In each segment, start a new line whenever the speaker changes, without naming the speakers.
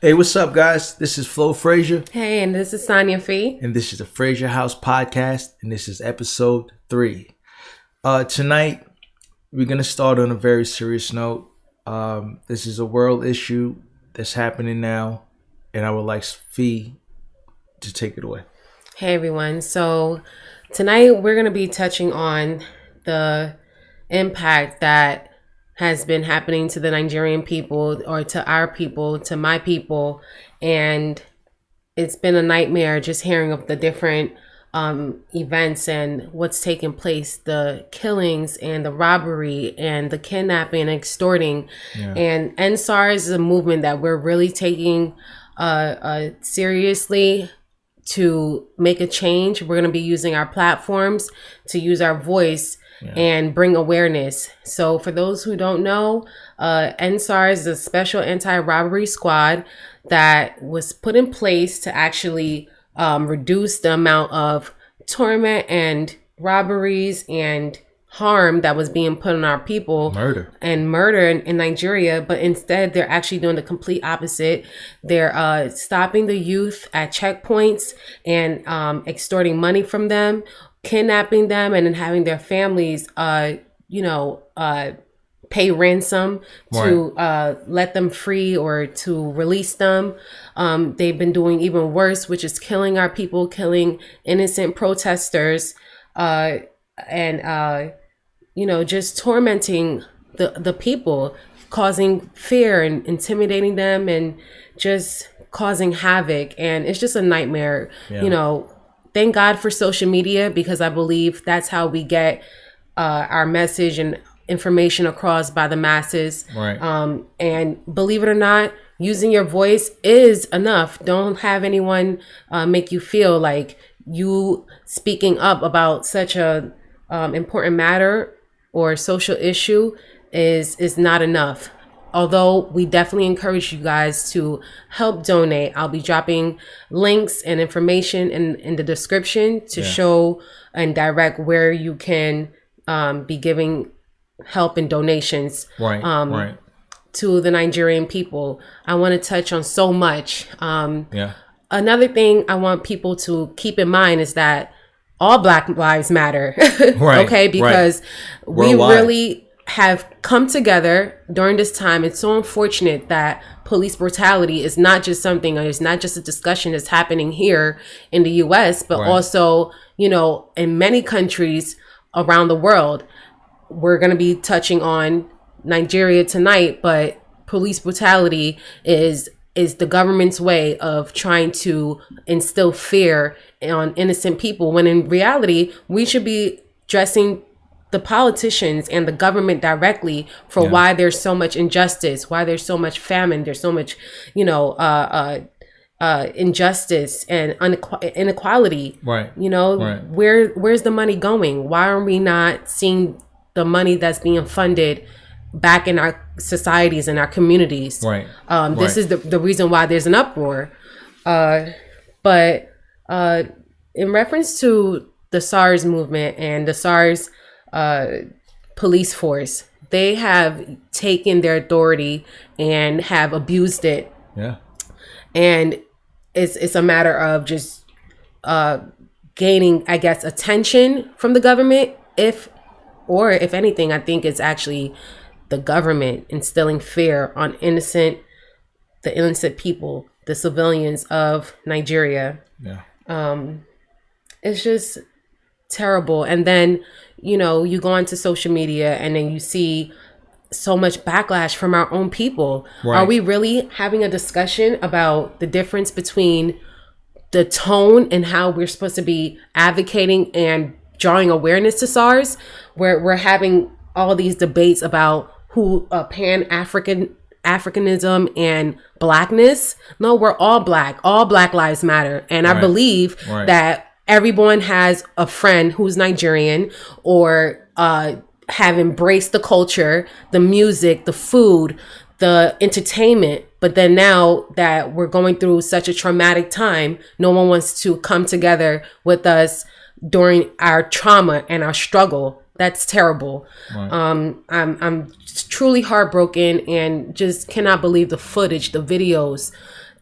Hey, what's up, guys? This is Flo Frazier.
Hey, and this is Sonia Fee.
And this is the Frazier House Podcast, and this is episode 3. Tonight, we're going to start on a very serious note. This is a world issue that's happening now, and I would like Fee to take it away.
Hey, everyone. So tonight, we're going to be touching on the impact that has been happening to the Nigerian people, or to our people, to my people. And it's been a nightmare just hearing of the different events and what's taking place, the killings and the robbery and the kidnapping and extorting. Yeah. And Endsars is a movement that we're really taking seriously to make a change. We're going to be using our platforms to use our voice and bring awareness. So for those who don't know, Endsars is a Special Anti-Robbery Squad that was put in place to actually reduce the amount of torment and robberies and harm that was being put on our people. Murder in Nigeria. But instead, they're actually doing the complete opposite. They're stopping the youth at checkpoints and extorting money from them, kidnapping them, and then having their families, pay ransom to let them free or to release them. They've been doing even worse, which is killing our people, killing innocent protesters, just tormenting the people, causing fear and intimidating them and just causing havoc. And it's just a nightmare, Thank God for social media, because I believe that's how we get our message and information across by the masses. Right. And believe it or not, using your voice is enough. Don't have anyone make you feel like you speaking up about such a important matter or social issue is not enough. Although we definitely encourage you guys to help donate. I'll be dropping links and information in the description to show and direct where you can be giving help and donations to the Nigerian people. I want to touch on so much. Another thing I want people to keep in mind is that all Black lives matter. Okay, because we really have come together during this time. It's so unfortunate that police brutality is not just something, or it's not just a discussion that's happening here in the US, but also, in many countries around the world. We're going to be touching on Nigeria tonight, but police brutality is the government's way of trying to instill fear on innocent people, when in reality, we should be addressing the politicians and the government directly for why there's so much injustice, why there's so much famine, there's so much, injustice and inequality. Where's the money going? Why are we not seeing the money that's being funded back in our societies and our communities? This is the reason why there's an uproar. But in reference to the SARS movement and the SARS police force, they have taken their authority and have abused it. And it's a matter of just gaining, I guess, attention from the government. If anything, I think it's actually the government instilling fear on the innocent people, the civilians of Nigeria. It's just terrible. And then, you go onto social media and then you see so much backlash from our own people. Are we really having a discussion about the difference between the tone and how we're supposed to be advocating and drawing awareness to SARS? We're having all these debates about who Africanism and Blackness. No, we're all Black. All Black lives matter. And I believe that everyone has a friend who's Nigerian or have embraced the culture, the music, the food, the entertainment. But then now that we're going through such a traumatic time, no one wants to come together with us during our trauma and our struggle. That's terrible. I'm truly heartbroken and just cannot believe the footage, the videos,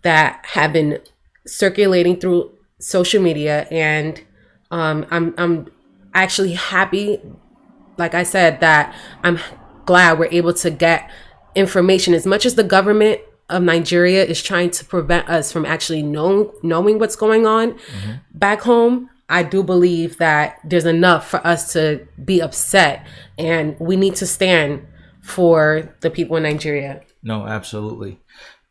that have been circulating through social media, and I'm actually happy, like I said, that I'm glad we're able to get information. As much as the government of Nigeria is trying to prevent us from actually knowing what's going on back home, I do believe that there's enough for us to be upset, and we need to stand for the people in Nigeria.
No, absolutely.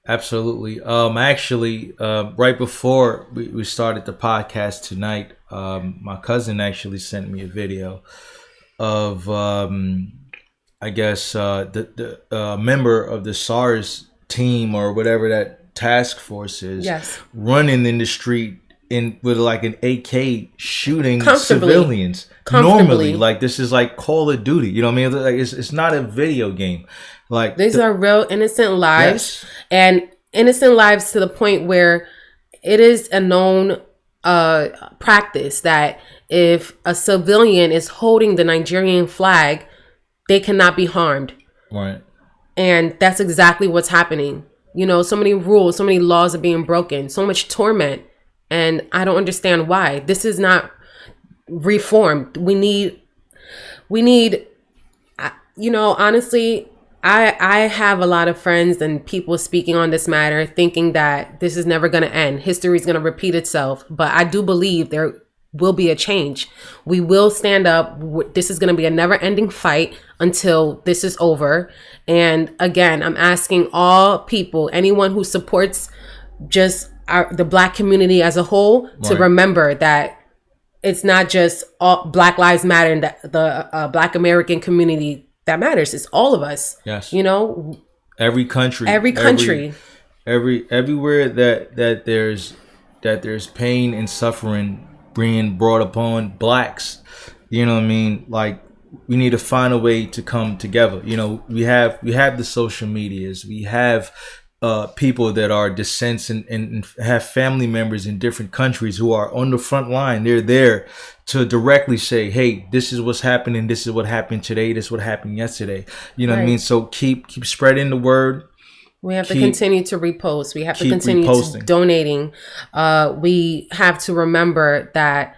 Absolutely. Actually, right before we started the podcast tonight, my cousin actually sent me a video of, I guess, the member of the Sars team or whatever that task force is, running in the street with like an AK shooting civilians normally. Like, this is like Call of Duty, you know what I mean? Like, it's not a video game. Like,
these are real innocent lives, and innocent lives to the point where it is a known practice that if a civilian is holding the Nigerian flag, they cannot be harmed.
Right.
And that's exactly what's happening. You know, so many rules, so many laws are being broken, so much torment. And I don't understand why. This is not reformed. We need, you know, honestly, I have a lot of friends and people speaking on this matter, thinking that this is never going to end. History is going to repeat itself. But I do believe there will be a change. We will stand up. This is going to be a never ending fight until this is over. And again, I'm asking all people, anyone who supports just the Black community as a whole, to remember that it's not just all Black Lives Matter and the Black American community that matters. It's all of us.
Yes.
You know,
every country, everywhere that there's pain and suffering being brought upon Blacks. You know what I mean? Like, we need to find a way to come together. You know, we have the social medias. We have people that are descents and have family members in different countries who are on the front line. They're there to directly say, hey, this is what's happening. This is what happened today. This is what happened yesterday. You know what I mean? So keep spreading the word.
We have to continue to repost. We have to continue to donating. We have to remember that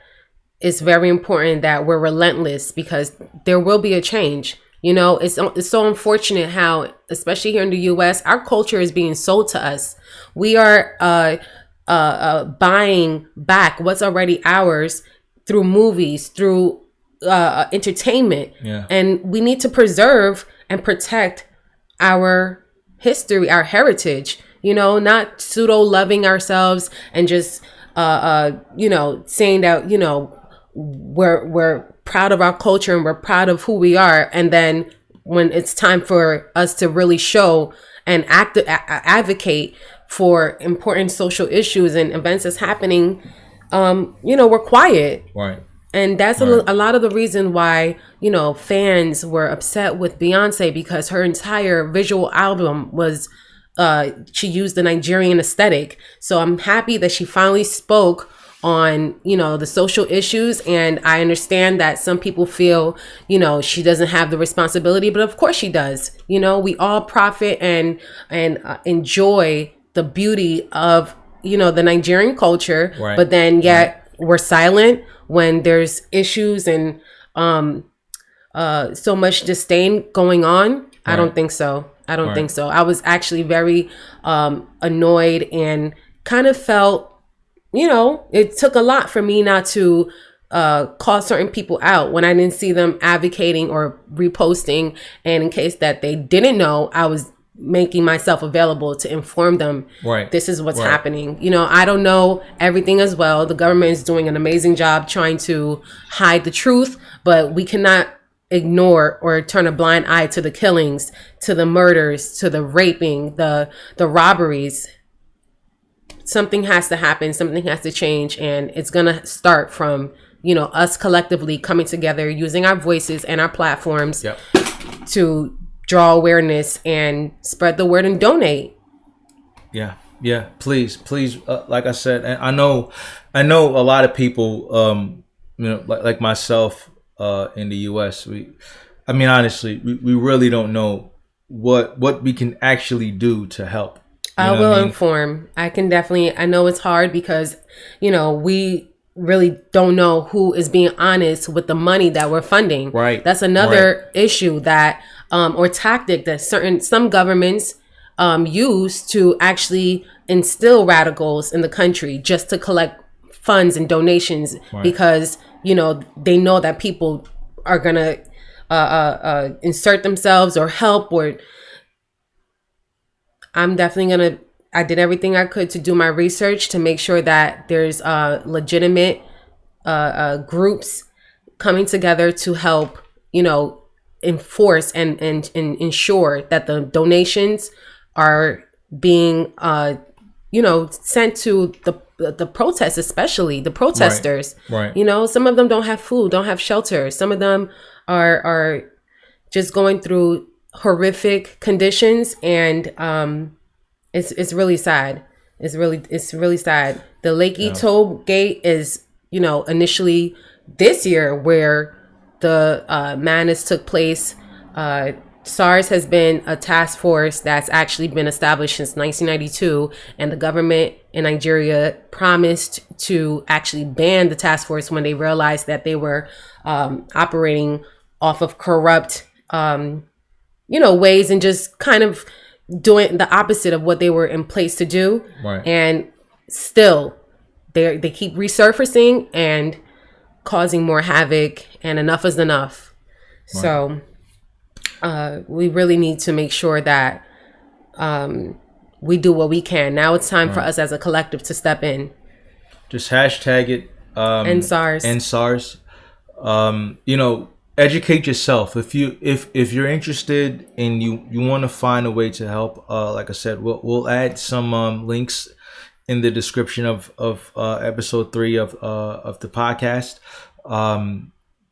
it's very important that we're relentless, because there will be a change. You know, it's so unfortunate how, especially here in the U.S., our culture is being sold to us. We are buying back what's already ours through movies, through entertainment. Yeah. And we need to preserve and protect our history, our heritage, you know, not pseudo loving ourselves and just, you know, saying that, you know, we're proud of our culture and we're proud of who we are. And then when it's time for us to really show and advocate for important social issues and events that's happening, you know, we're quiet.
Right.
And that's a lot of the reason why, you know, fans were upset with Beyonce, because her entire visual album was, she used the Nigerian aesthetic. So I'm happy that she finally spoke on, you know, the social issues. And I understand that some people feel, you know, she doesn't have the responsibility, but of course she does. You know, we all profit and enjoy the beauty of, you know, the Nigerian culture, but then yet we're silent when there's issues and so much disdain going on. I don't think so. I don't think so. I was actually very annoyed and kind of felt, you know, it took a lot for me not to call certain people out when I didn't see them advocating or reposting. And in case that they didn't know, I was making myself available to inform them, this is what's happening. You know, I don't know everything as well. The government is doing an amazing job trying to hide the truth, but we cannot ignore or turn a blind eye to the killings, to the murders, to the raping, the robberies. Something has to happen. Something has to change. And it's going to start from, you know, us collectively coming together, using our voices and our platforms to draw awareness and spread the word and donate. Yeah.
Please. Like I said, and I know a lot of people, you know, like myself, in the U.S. Honestly, we really don't know what we can actually do to help.
I will inform. I can definitely, I know it's hard because, we really don't know who is being honest with the money that we're funding.
Right.
That's another issue that, or tactic that some governments use to actually instill radicals in the country just to collect funds and donations because, they know that people are going to insert themselves or help or I'm definitely I did everything I could to do my research to make sure that there's legitimate groups coming together to help, enforce and ensure that the donations are being, sent to the protests, especially the protesters.
Right.
Some of them don't have food, don't have shelter. Some of them are just going through horrific conditions, and it's really sad. It's really sad. The Lakey toll gate is initially this year where the madness took place. SARS has been a task force that's actually been established since 1992, and the government in Nigeria promised to actually ban the task force when they realized that they were operating off of corrupt ways and just kind of doing the opposite of what they were in place to do.
Right. And
still, they keep resurfacing and causing more havoc, and enough is enough. Right. So we really need to make sure that we do what we can. Now it's time for us as a collective to step in.
Just hashtag it.
Endsars.
Endsars. Educate yourself. If you're interested and you want to find a way to help, like I said, we'll add some links in the description of episode 3 of the podcast.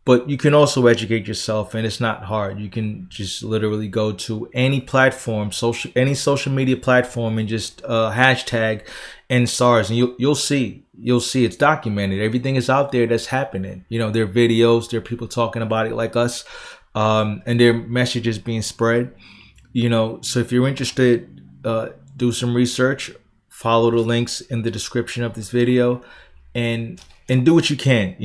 But you can also educate yourself, and it's not hard. You can just literally go to any platform, any social media platform, and just hashtag Endsars, and you'll see it's documented. Everything is out there that's happening. There are videos, there are people talking about it like us, and there are messages being spread. So if you're interested, do some research, follow the links in the description of this video, and do what you can.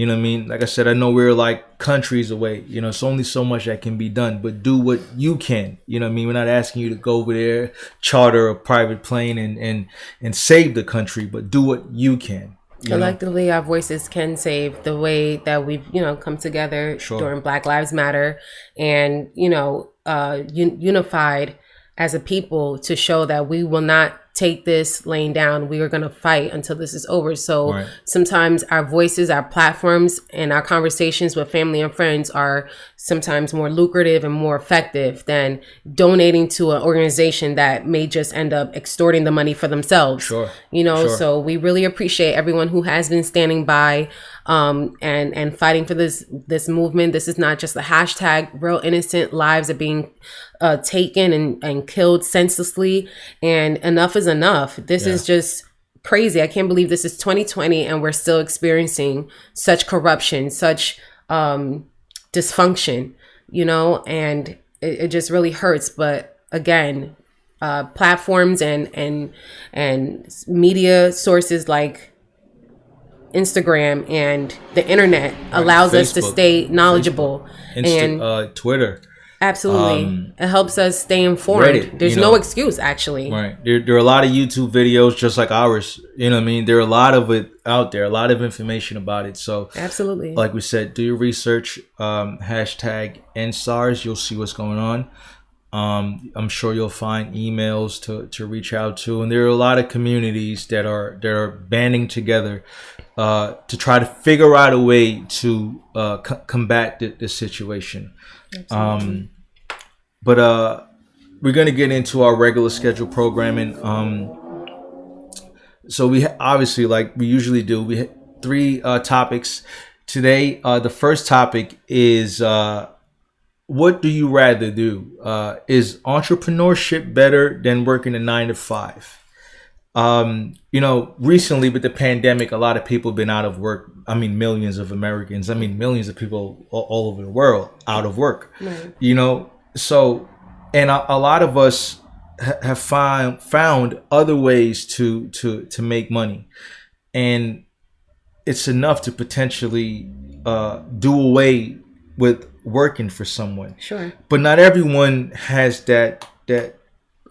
Like I said, I know we're like countries away. It's only so much that can be done, but do what you can. We're not asking you to go over there, charter a private plane and save the country, but do what you can.
Collectively, our voices can save the way that we've, come together during Black Lives Matter and, unified as a people to show that we will not take this laying down. We are going to fight until this is over. So sometimes our voices, our platforms, and our conversations with family and friends are sometimes more lucrative and more effective than donating to an organization that may just end up extorting the money for themselves. So we really appreciate everyone who has been standing by and fighting for this movement. This is not just a hashtag. Real innocent lives are being taken and killed senselessly, and enough is enough. This is just crazy. I can't believe this is 2020 and we're still experiencing such corruption, such dysfunction, and it just really hurts. But again, platforms and media sources like Instagram and the internet allows us to stay knowledgeable. And
Twitter.
Absolutely. It helps us stay informed. Reddit, there's no excuse, actually.
Right. There are a lot of YouTube videos just like ours. There are a lot of it out there, a lot of information about it. So
absolutely,
like we said, do your research, hashtag Endsars. You'll see what's going on. I'm sure you'll find emails to reach out to. And there are a lot of communities that are banding together to try to figure out a way to combat the situation. But we're going to get into our regular schedule programming. So we obviously, like we usually do, we have 3 topics today. The first topic is what do you rather do? Is entrepreneurship better than working a 9 to 5? Recently with the pandemic, a lot of people have been out of work. Millions of Americans, millions of people all over the world out of work,
right.
So, and a lot of us have found other ways to make money, and it's enough to potentially do away with working for someone.
Sure.
But not everyone has that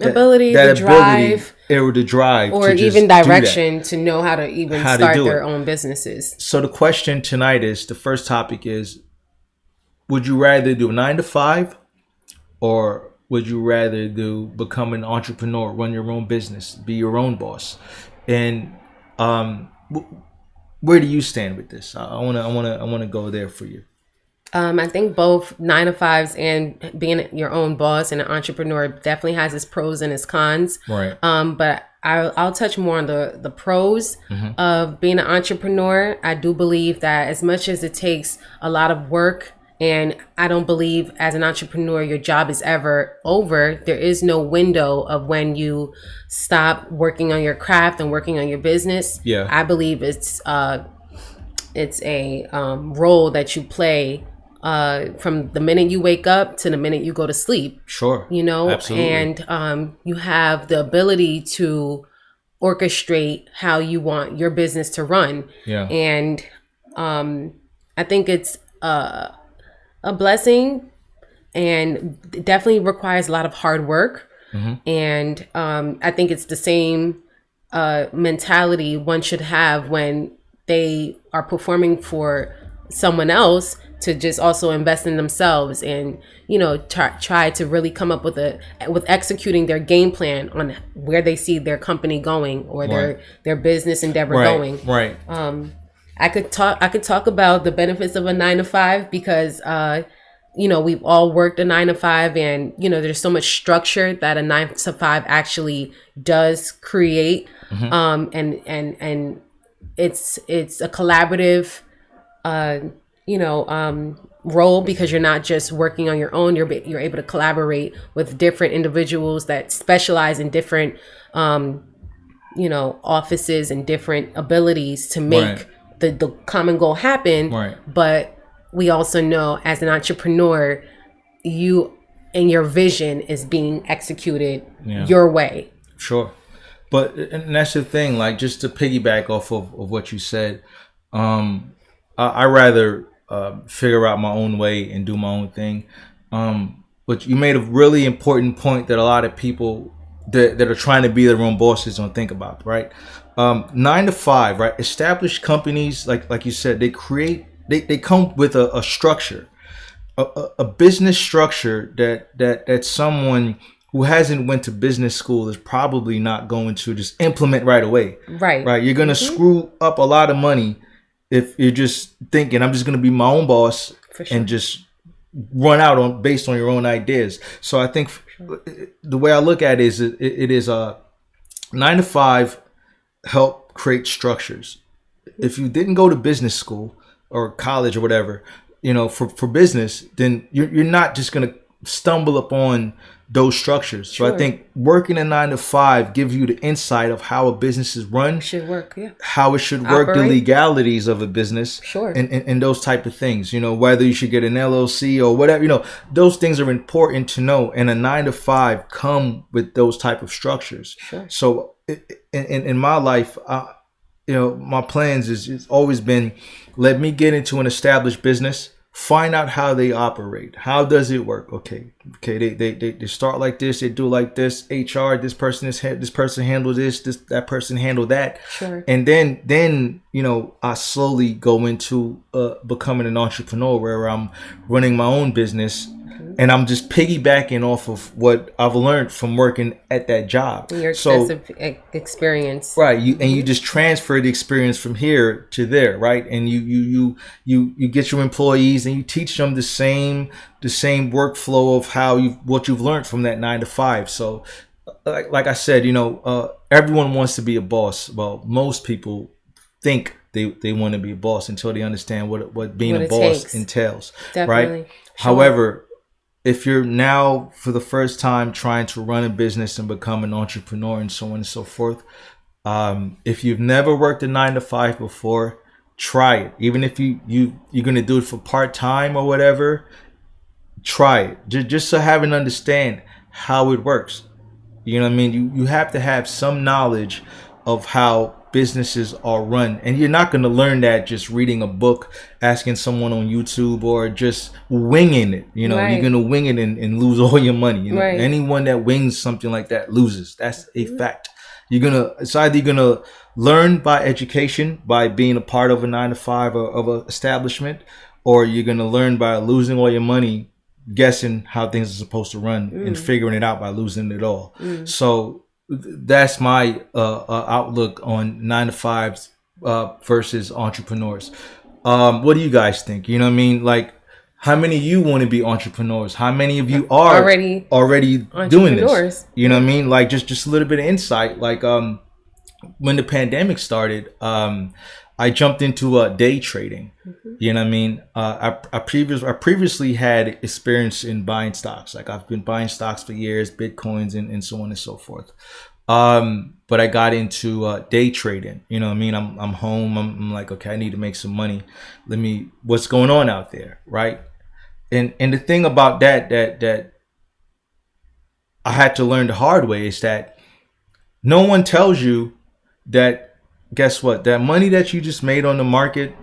ability,
that
the drive,
or the drive,
or even direction to know how to even start their own businesses.
So the question tonight is, the first topic is, would you rather do a 9-to-5, or would you rather become an entrepreneur, run your own business, be your own boss? And where do you stand with this? I wanna go there for you.
I think both 9-to-5s and being your own boss and an entrepreneur definitely has its pros and its cons.
Right.
But I'll touch more on the pros of being an entrepreneur. I do believe that as much as it takes a lot of work, and I don't believe as an entrepreneur your job is ever over. There is no window of when you stop working on your craft and working on your business.
Yeah.
I believe it's a role that you play from the minute you wake up to the minute you go to sleep.
Sure.
You know,
absolutely.
And you have the ability to orchestrate how you want your business to run.
Yeah.
And I think it's a blessing, and it definitely requires a lot of hard work. And I think it's the same mentality one should have when they are performing for someone else, to just also invest in themselves and, you know, try to really come up with executing their game plan on where they see their company going, or their business endeavor going.
Right.
I could talk about the benefits of a 9-to-5 because you know, we've all worked a 9-to-5, and you know, there's so much structure that a 9-to-5 actually does create. And it's a collaborative role, because you're not just working on your own. You're able to collaborate with different individuals that specialize in different offices and different abilities to make the common goal happen.
Right.
But we also know, as an entrepreneur, you and your vision is being executed your way.
Sure. But, and that's the thing, like, just to piggyback off of what you said, I rather figure out my own way and do my own thing. But you made a really important point that a lot of people that are trying to be their own bosses don't think about, right? 9-to-5, right? Established companies, like you said, they come with a structure, a business structure that someone who hasn't went to business school is probably not going to just implement right away. Right. You're going to screw up a lot of money if you're just thinking, I'm just going to be my own boss and just run out based on your own ideas. So I think the way I look at it is a 9-to-5 help create structures. If you didn't go to business school or college or whatever, for business, then you're not just going to stumble upon those structures. So I think working a 9-to-5 gives you the insight of how a business is run,
should work,
how it should work, the legalities of a business, and those type of things. Whether you should get an LLC or whatever. Those things are important to know. And a 9-to-5 come with those type of structures. So in my life, my plans is always been, let me get into an established business. Find out how they operate. How does it work? Okay. They start like this. They do like this. HR. This person handle this. That person handle that. And then I slowly go into becoming an entrepreneur, where I'm running my own business, and I'm just piggybacking off of what I've learned from working at that job.
Your extensive experience,
right? You just transfer the experience from here to there, right? And you get your employees and you teach them the same workflow of what you've learned from that 9-to-5. So, like I said, everyone wants to be a boss. Well, most people think they want to be a boss until they understand what being a boss entails.
Definitely.
Right? However, if you're now for the first time trying to run a business and become an entrepreneur and so on and so forth, if you've never worked a 9-to-5 before, try it. Even if you're going to do it for part-time or whatever, try it. Just to have and understand how it works. You know what I mean? You have to have some knowledge of how businesses are run, and you're not going to learn that just reading a book, asking someone on YouTube, or just winging it. You know, you're going to wing it and lose all your money. You know, anyone that wings something like that loses. That's a fact. It's either you're gonna learn by education, by being a part of a 9-to-5 or of an establishment, or you're gonna learn by losing all your money guessing how things are supposed to run and figuring it out by losing it all. So that's my outlook on 9-to-5s versus entrepreneurs. What do you guys think? You know what I mean? Like, how many of you want to be entrepreneurs? How many of you are already doing this? You know what I mean? Like, just a little bit of insight. Like, when the pandemic started, I jumped into day trading. You know what I mean? I previously had experience in buying stocks. Like, I've been buying stocks for years, Bitcoins and so on and so forth. But I got into day trading. You know what I mean? I'm home. I'm like, okay, I need to make some money. What's going on out there, right? And the thing about that I had to learn the hard way is that no one tells you that, guess what? That money that you just made on the market,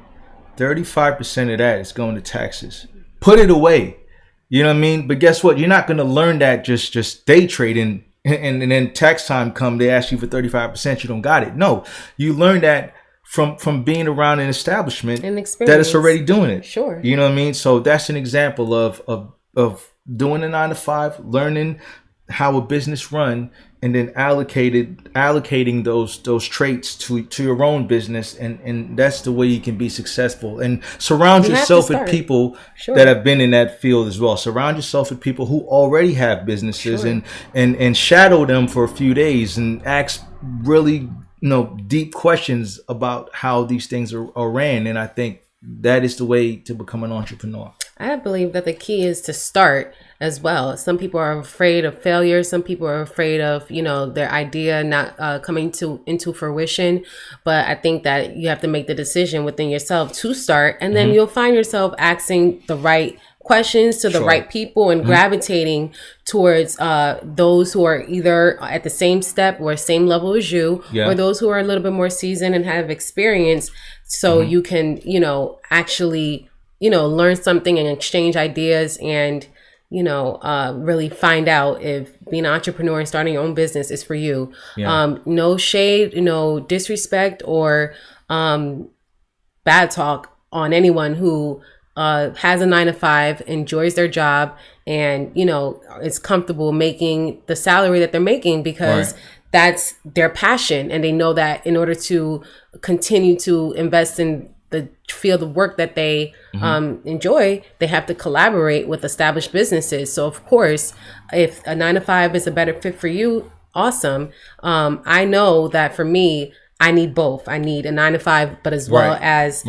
35% of that is going to taxes. Put it away. You know what I mean? But guess what? You're not going to learn that just day trading and then tax time come, they ask you for 35%, you don't got it. No, you learn that from being around an establishment that is already doing it.
Sure.
You know what I mean? So that's an example of doing a 9-to-5, learning how a business run, and then allocating those traits to your own business, and that's the way you can be successful. And surround yourself with people that have been in that field as well. Surround yourself with people who already have businesses, and shadow them for a few days and ask really deep questions about how these things are ran. And I think that is the way to become an entrepreneur.
I believe that the key is to start as well. Some people are afraid of failure. Some people are afraid of, their idea not coming into fruition. But I think that you have to make the decision within yourself to start. And then you'll find yourself asking the right questions to the right people and gravitating towards those who are either at the same step or same level as you, or those who are a little bit more seasoned and have experience. So you can, actually, learn something and exchange ideas and, really find out if being an entrepreneur and starting your own business is for you. No shade, no disrespect or bad talk on anyone who has a 9-to-5, enjoys their job, and, is comfortable making the salary that they're making because that's their passion. And they know that in order to continue to invest in the field of work that they enjoy, they have to collaborate with established businesses. So of course, if a 9-to-5 is a better fit for you, awesome. I know that for me, I need both. I need a 9-to-5, but as well as,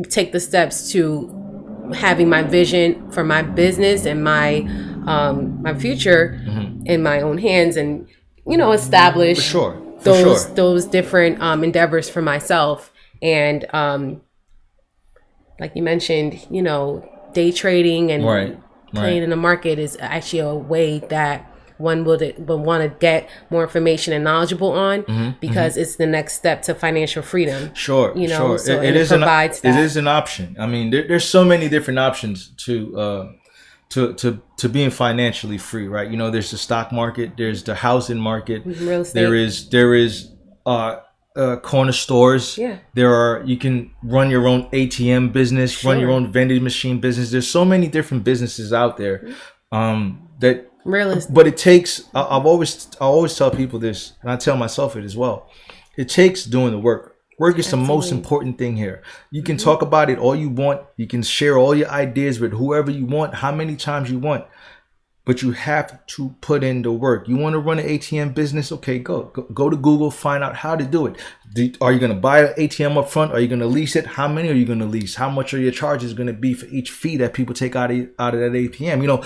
take the steps to having my vision for my business and my my future in my own hands, and establish those different endeavors for myself. And like you mentioned, day trading and playing in the market is actually a way that one will want to get more information and knowledgeable on, because it's the next step to financial freedom. So it is an option. I mean, there's so many different options to being financially free, right? There's the stock market, there's the housing market, real estate.
There is corner stores. You can run your own ATM business, run your own vending machine business. There's so many different businesses out there that.
Realistic.
But it takes. I always tell people this, and I tell myself it as well. It takes doing the work. Work is the most important thing here. You can talk about it all you want. You can share all your ideas with whoever you want, how many times you want. But you have to put in the work. You want to run an ATM business? Okay, go to Google, find out how to do it. Are you going to buy an ATM up front? Are you going to lease it? How many are you going to lease? How much are your charges going to be for each fee that people take out of that ATM?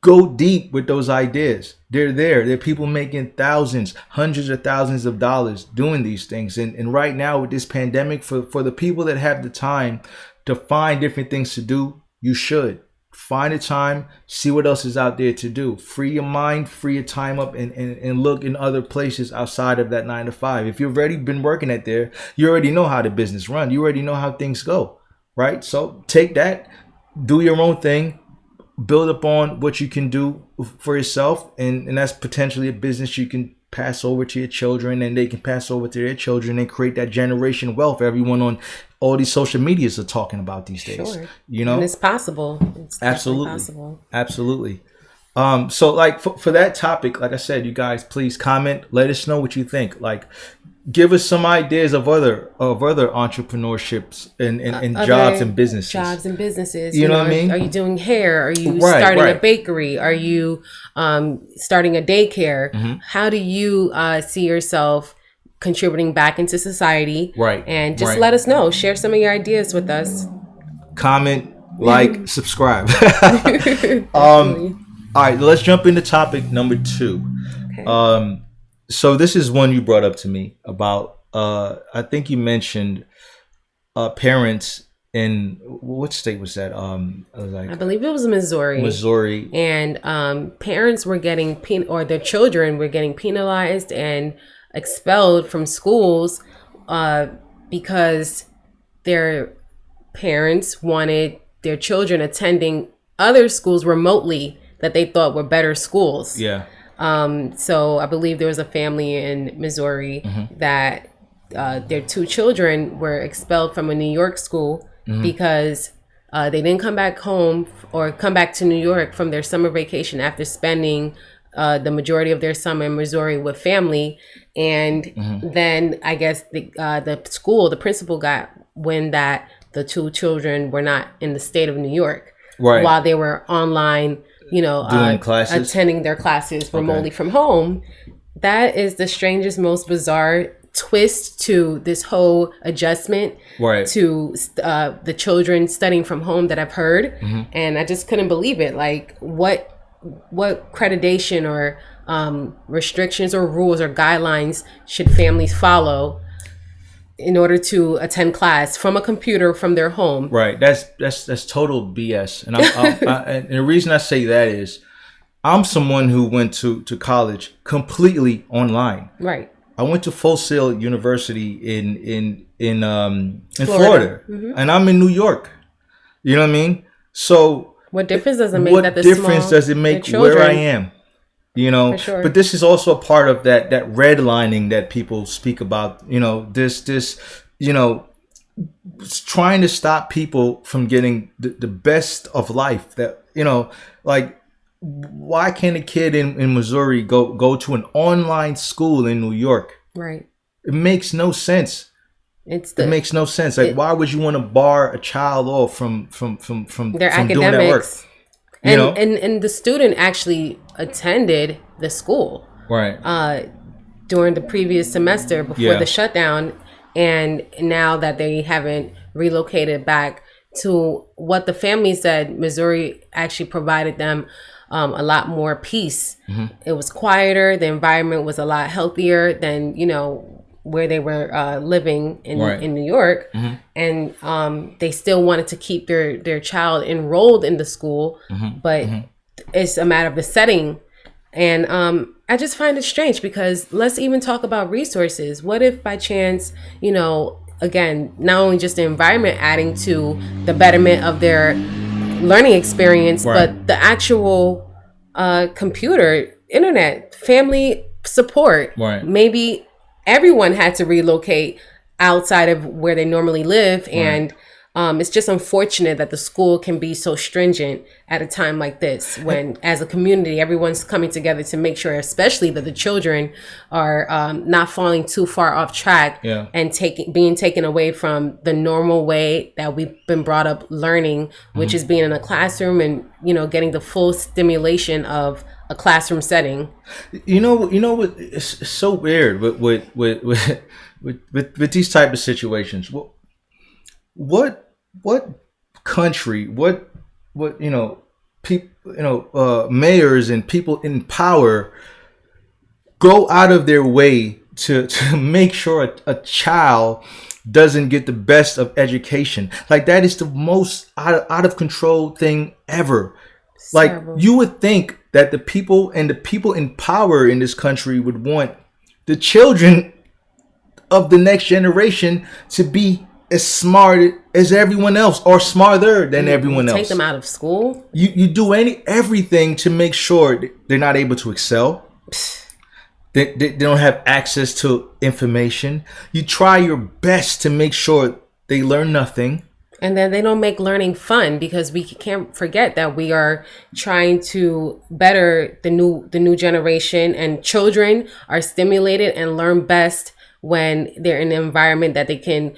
Go deep with those ideas. They're there. There are people making thousands, hundreds of thousands of dollars doing these things. And right now with this pandemic, for the people that have the time to find different things to do, you should find a time, see what else is out there to do. Free your mind, free your time up, and look in other places outside of that 9 to 5. If you've already been working at there, you already know how the business runs. You already know how things go, right? So take that, do your own thing, build upon what you can do for yourself, and that's potentially a business you can pass over to your children, and they can pass over to their children, and create that generation wealth everyone on all these social medias are talking about these days.
Sure.
You know,
and it's possible. It's
absolutely
possible.
Absolutely. So like for that topic, like I said, you guys please comment, let us know what you think. Like, give us some ideas of other entrepreneurships and jobs and businesses.
Jobs and businesses.
You know what I mean?
Are you doing hair? Are you starting a bakery? Are you starting a daycare? Mm-hmm. How do you see yourself contributing back into society?
Right.
And just let us know. Share some of your ideas with us.
Comment, like, subscribe. All right, let's jump into topic number 2. Okay. So this is one you brought up to me about, I think you mentioned parents in, what state was that?
I believe it was Missouri. And parents were getting, or their children were getting penalized and expelled from schools because their parents wanted their children attending other schools remotely that they thought were better schools.
Yeah.
So I believe there was a family in Missouri mm-hmm. that their 2 children were expelled from a New York school mm-hmm. because they didn't come back home or come back to New York from their summer vacation after spending the majority of their summer in Missouri with family. And mm-hmm. then I guess the principal got wind that the 2 children were not in the state of New York while they were online, attending their classes remotely from home. That is the strangest, most bizarre twist to this whole adjustment to the children studying from home that I've heard. Mm-hmm. And I just couldn't believe it. Like, what accreditation or restrictions or rules or guidelines should families follow in order to attend class from a computer from their home? Right.
That's total BS. And and the reason I say that is I'm someone who went to college completely online.
Right.
I went to Full Sail University in Florida. Mm-hmm. And I'm in New York. You know what I mean? So
what difference does it make
where I am? You know, for sure. But this is also a part of that redlining that people speak about. You know, this trying to stop people from getting the best of life. That, like, why can't a kid in Missouri go to an online school in New York?
Right.
It makes no sense. It makes no sense. Like, why would you want to bar a child off from
their academics?
Doing that work?
And the student actually attended the school during the previous semester before the shutdown, and now that they haven't relocated back to what the family said, Missouri actually provided them a lot more peace. Mm-hmm. It was quieter. The environment was a lot healthier than where they were living in New York. Mm-hmm. And they still wanted to keep their child enrolled in the school, mm-hmm. but mm-hmm. it's a matter of the setting. And I just find it strange, because let's even talk about resources. What if by chance, again, not only just the environment adding to the betterment of their learning experience, but the actual computer, internet, family support. Maybe everyone had to relocate outside of where they normally live. And it's just unfortunate that the school can be so stringent at a time like this, when as a community, everyone's coming together to make sure, especially that the children are not falling too far off track and being taken away from the normal way that we've been brought up learning, which is being in a classroom and, getting the full stimulation of a classroom setting.
You know what? It's so weird with these type of situations. What country? What people? Mayors and people in power go out of their way to make sure a child doesn't get the best of education. Like, that is the most out of control thing ever. Like,
terrible.
you would think that the people in power in this country would want the children of the next generation to be as smart as everyone else, or smarter than everyone else.
Take them out of school.
You do everything to make sure they're not able to excel. They don't have access to information. You try your best to make sure they learn nothing.
And then they don't make learning fun, because we can't forget that we are trying to better the new generation, and children are stimulated and learn best when they're in an environment that they can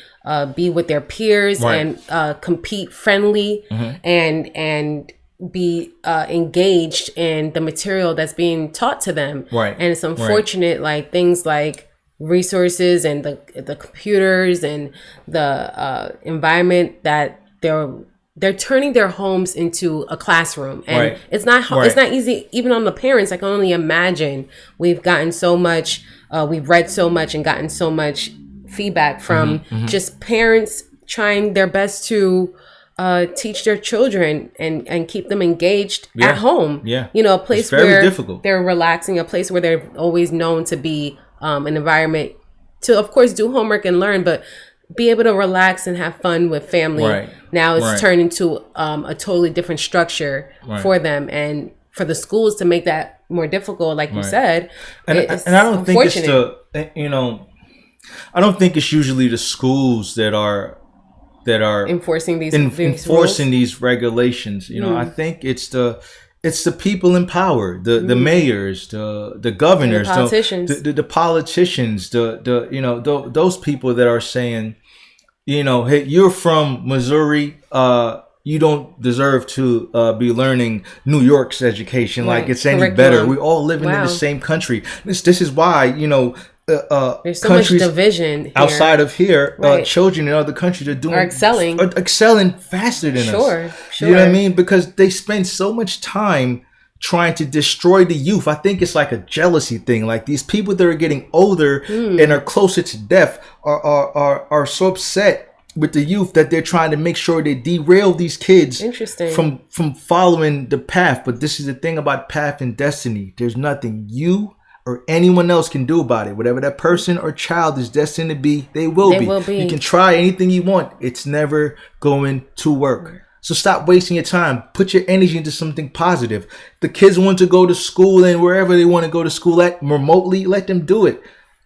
be with their peers,
right,
and compete friendly, and be engaged in the material that's being taught to them.
Right.
And it's unfortunate, like things like resources and the computers and the environment that they're turning their homes into a classroom, and it's not easy even on the parents. I can only imagine. We've gotten so much, we've read so much and gotten so much feedback from just parents trying their best to teach their children and keep them engaged at home.
Yeah.
You know, a place
where
difficult. They're relaxing, a place where they're always known to be an environment to, of course, do homework and learn, but be able to relax and have fun with family.
Right.
Now it's turned into a totally different structure for them, and for the schools to make that more difficult, like you said.
And I don't think it's I don't think it's usually the schools that are
enforcing
these regulations. You know, I think it's the people in power, the mayors, the governors, the politicians, those people that are saying, hey, you're from Missouri, you don't deserve to be learning New York's education like it's any better. We all living in the same country. This is why,
there's so much division here.
Outside of here, children in other countries are excelling faster than us. Sure. You know what I mean? Because they spend so much time trying to destroy the youth. I think it's like a jealousy thing. Like, these people that are getting older and are closer to death are so upset with the youth that they're trying to make sure they derail these kids from following the path. But this is the thing about path and destiny. There's nothing you or anyone else can do about it. Whatever that person or child is destined to be, they will be. You can try anything you want. It's never going to work. So stop wasting your time. Put your energy into something positive. The kids want to go to school, and wherever they want to go to school at remotely, let them do it.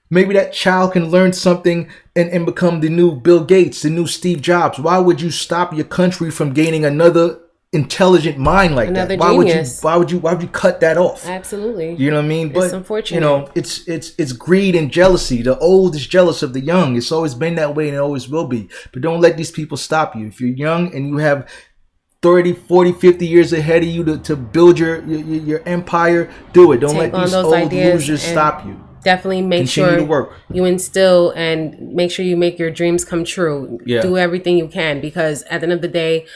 Maybe that child can learn something and become the new Bill Gates, the new Steve Jobs. Why would you stop your country from gaining another intelligent mind like
another
that?
Genius.
Why would you cut that off?
Absolutely.
You know what I mean? But
it's unfortunate.
It's greed and jealousy. The old is jealous of the young. It's always been that way, and it always will be. But don't let these people stop you. If you're young and you have 30, 40, 50 years ahead of you to build your empire, do it. Don't let these old losers stop you.
Definitely continue to work. You instill and make sure you make your dreams come true. Yeah. Do everything you can, because at the end of the day,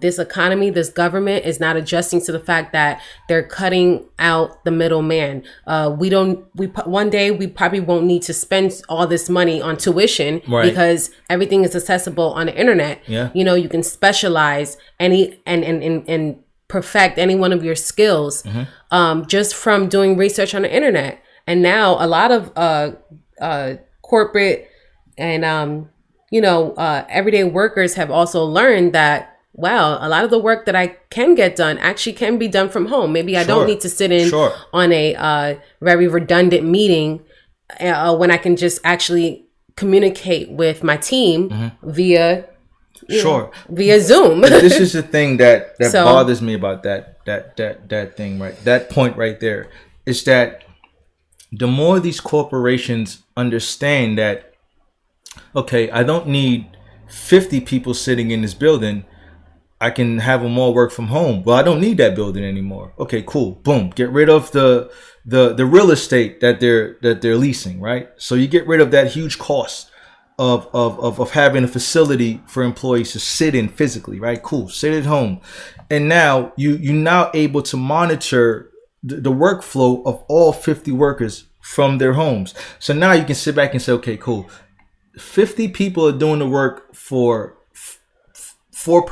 this economy, this government is not adjusting to the fact that they're cutting out the middleman. One day we probably won't need to spend all this money on tuition because everything is accessible on the internet. Yeah. You can specialize and perfect any one of your skills just from doing research on the internet. And now a lot of corporate and, everyday workers have also learned that, wow, a lot of the work that I can get done actually can be done from home. Maybe I don't need to sit in on a very redundant meeting when I can just actually communicate with my team via Zoom.
This is the thing that bothers me about that thing, right? That point right there is that the more these corporations understand that, okay, I don't need 50 people sitting in this building, I can have them all work from home. Well, I don't need that building anymore. Okay, cool. Boom. Get rid of the real estate that they're leasing, right? So you get rid of that huge cost of having a facility for employees to sit in physically, right? Cool. Sit at home. And now you're now able to monitor the workflow of all 50 workers from their homes. So now you can sit back and say, okay, cool. 50 people are doing the work for four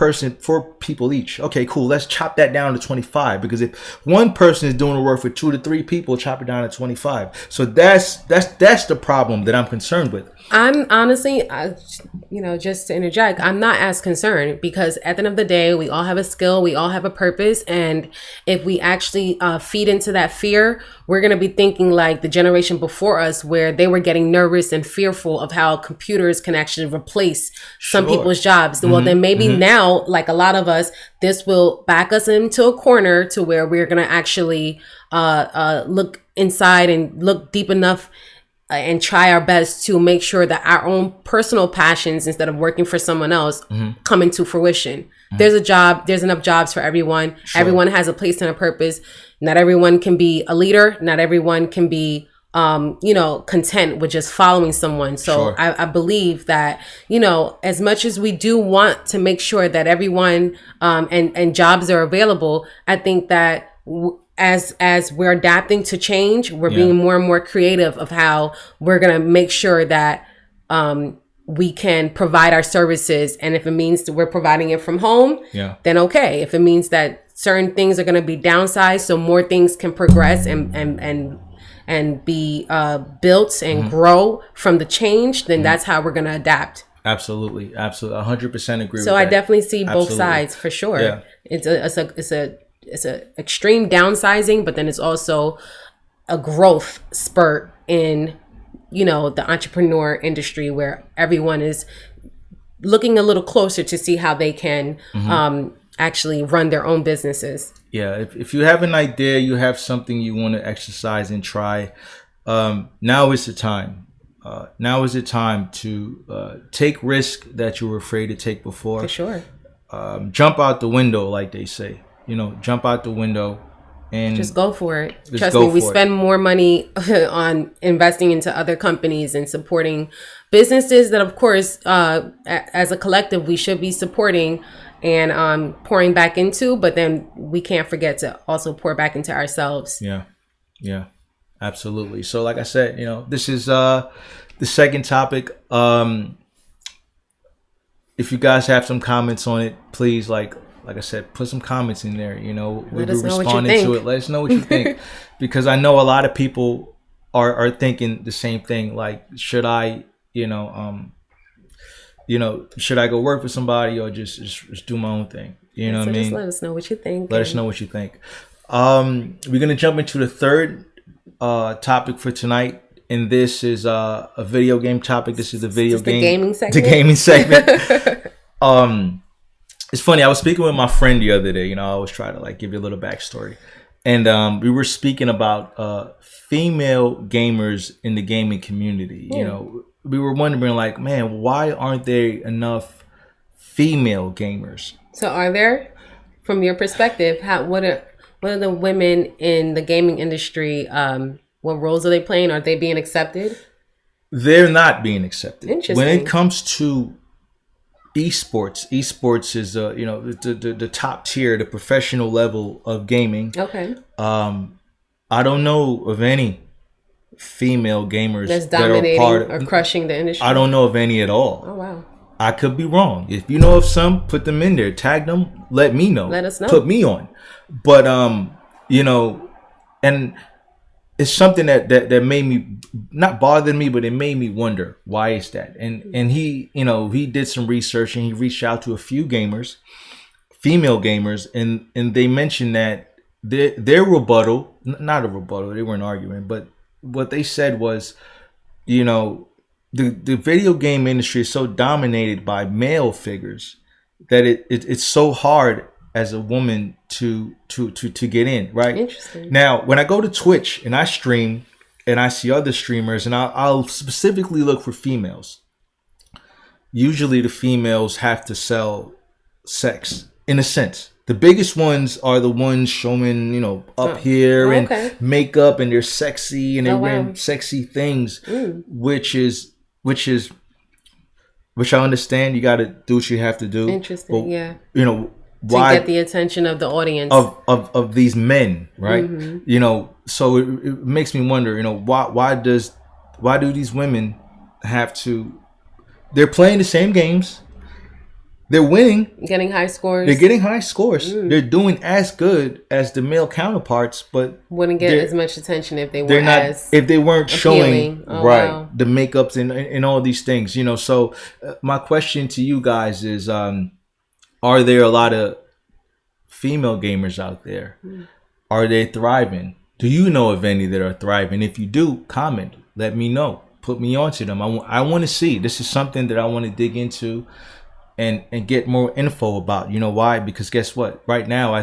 people each. Okay, cool. Let's chop that down to 25, because if one person is doing the work for 2 to 3 people, chop it down to 25. So that's the problem that I'm concerned with.
I'm honestly, just to interject, I'm not as concerned, because at the end of the day, we all have a skill, we all have a purpose, and if we actually feed into that fear, we're going to be thinking like the generation before us, where they were getting nervous and fearful of how computers can actually replace some people's jobs. Well, then maybe now, like a lot of us, this will back us into a corner to where we're going to actually look inside and look deep enough and try our best to make sure that our own personal passions, instead of working for someone else, come into fruition. There's enough jobs for everyone. Sure. Everyone has a place and a purpose. Not everyone can be a leader. Not everyone can be, content with just following someone. So sure. I believe that, as much as we do want to make sure that everyone and jobs are available, I think that as we're adapting to change, we're being more and more creative of how we're going to make sure that we can provide our services. And if it means that we're providing it from home, then okay. If it means that certain things are going to be downsized so more things can progress and be built and grow from the change, then that's how we're going to adapt.
Absolutely. 100% agree with that.
So I definitely see both sides for sure. Yeah. It's a extreme downsizing, but then it's also a growth spurt in, the entrepreneur industry, where everyone is looking a little closer to see how they can actually run their own businesses. Yeah.
If you have an idea, you have something you want to exercise and try, now is the time. Now is the time to take risk that you were afraid to take before.
For sure.
Jump out the window, like they say. Jump out the window and
just go for it. Trust me, we spend more money on investing into other companies and supporting businesses that, of course, as a collective, we should be supporting and pouring back into. But then we can't forget to also pour back into ourselves.
Yeah, absolutely. So like I said, this is the second topic. If you guys have some comments on it, please, like I said, put some comments in there. We'll be responding to it. Let us know what you think, because I know a lot of people are thinking the same thing. Like, should I, should I go work for somebody or just do my own thing? You know what I mean?
Just let us know what you think.
Let us know what you think. We're gonna jump into the third topic for tonight, and this is a video game topic. This is the gaming segment. The gaming segment. It's funny. I was speaking with my friend the other day. I always try to give you a little backstory, and we were speaking about female gamers in the gaming community. We were wondering, man, why aren't there enough female gamers?
So, are there, from your perspective, what are the women in the gaming industry? What roles are they playing? Are they being accepted?
They're not being accepted.
Interesting.
When it comes to esports is the top tier, the professional level of gaming.
Okay.
I don't know of any female gamers
that's dominating or crushing the industry.
I don't know of any at all.
Oh wow.
I could be wrong. If you know of some, put them in there, tag them, let me know.
Let us know.
Put me on. But and it's something that made me, not bothered me, but it made me wonder, why is that? And he, he did some research and he reached out to a few gamers, female gamers, and they mentioned that their rebuttal, not a rebuttal, they weren't arguing, but what they said was, the video game industry is so dominated by male figures that it's so hard as a woman to get in, right?
Interesting.
Now, when I go to Twitch and I stream and I see other streamers, and I'll specifically look for females. Usually the females have to sell sex, in a sense. The biggest ones are the ones showing, up here and makeup, and they're sexy and they're wearing sexy things, which I understand. You got to do what you have to do.
Interesting,
but,
why, to get the attention of the audience
of these men, right? So it makes me wonder, why do these women have to they're playing the same games. They're winning.
Getting high scores.
They're getting high scores. They're doing as good as the male counterparts, but
wouldn't get as much attention if they weren't
if they weren't showing
wow.
the makeups and all these things. You know, so my question to you guys is, are there a lot of female gamers out there? Are they thriving? Do you know of any that are thriving? If you do, comment. Let me know. Put me onto them. I want to see. This is something that I want to dig into and get more info about. You know why? Because guess what? Right now, I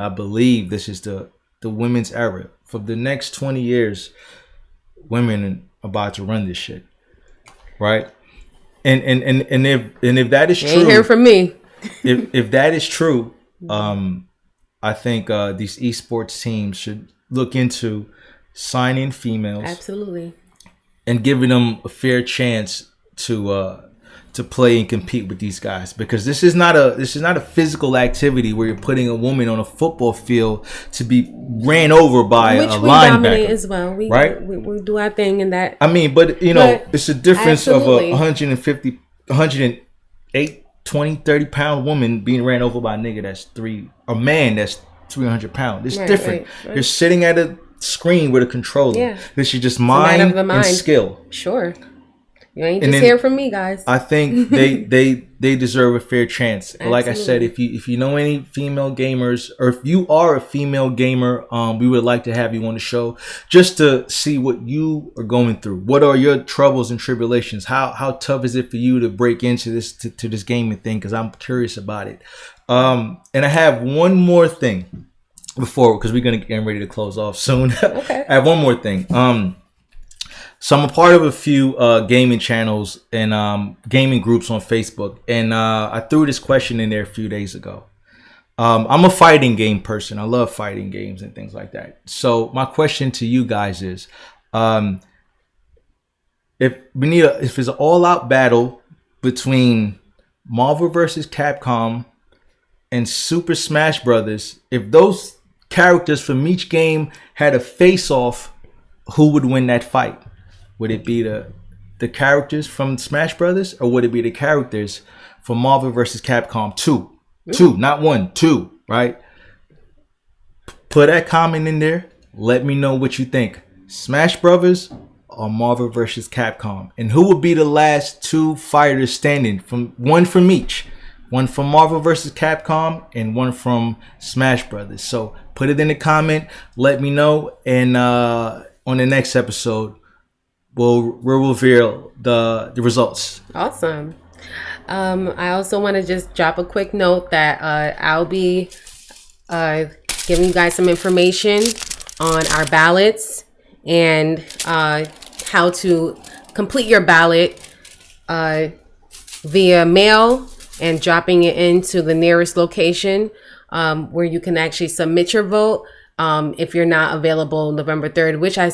believe this is the women's era. For the next 20 years, women are about to run this shit. Right? And if that is true,
you ain't hear from me.
if that is true, I think these esports teams should look into signing females,
absolutely,
and giving them a fair chance to play and compete with these guys, because this is not a physical activity where you're putting a woman on a football field to be ran over by a linebacker.
Dominate as well, right? We do our thing in that.
I mean, but it's a difference of a 150, 108, 20, 30 pound woman being ran over by a nigga that's 300 pounds. It's different. Right. You're sitting at a screen with a controller. Yeah. This is just mind and skill.
Sure. You ain't just hear from me, guys.
I think they deserve a fair chance. Like I said, if you know any female gamers, or if you are a female gamer, we would like to have you on the show just to see what you are going through. What are your troubles and tribulations? How tough is it for you to break into this to this gaming thing? Because I'm curious about it. And I have one more thing because we're gonna get ready to close off soon. Okay. I have one more thing. So I'm a part of a few gaming channels and gaming groups on Facebook. And I threw this question in there a few days ago. I'm a fighting game person. I love fighting games and things like that. So my question to you guys is, if it's an all-out battle between Marvel vs. Capcom and Super Smash Bros., if those characters from each game had a face-off, who would win that fight? Would it be the characters from Smash Brothers, or would it be the characters from Marvel vs. Capcom 2? Really? 2, not 1, 2, right? Put that comment in there. Let me know what you think. Smash Brothers or Marvel vs. Capcom? And who would be the last two fighters standing? One from each. One from Marvel vs. Capcom and one from Smash Brothers. So put it in the comment. Let me know. And on the next episode, we'll reveal the results.
Awesome. I also want to just drop a quick note that I'll be giving you guys some information on our ballots and how to complete your ballot via mail and dropping it into the nearest location where you can actually submit your vote if you're not available November 3rd, which I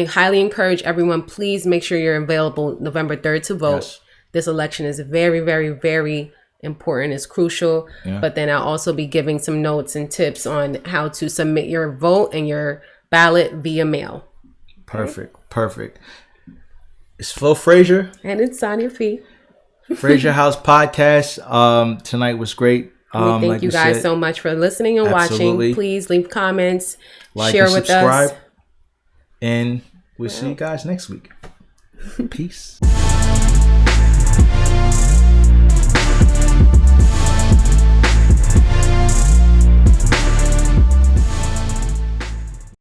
highly encourage everyone. Please make sure you're available November 3rd to vote. Yes. This election is very, very, very important. It's crucial. Yeah. But then I'll also be giving some notes and tips on how to submit your vote and your ballot via mail.
Perfect. Okay? Perfect. It's Flo Frazier.
And it's Sonia Fee.
Frazier House Podcast. Tonight was great.
Thank you guys so much for listening and watching. Please leave comments, share with us.
And we'll see you guys next week. Peace.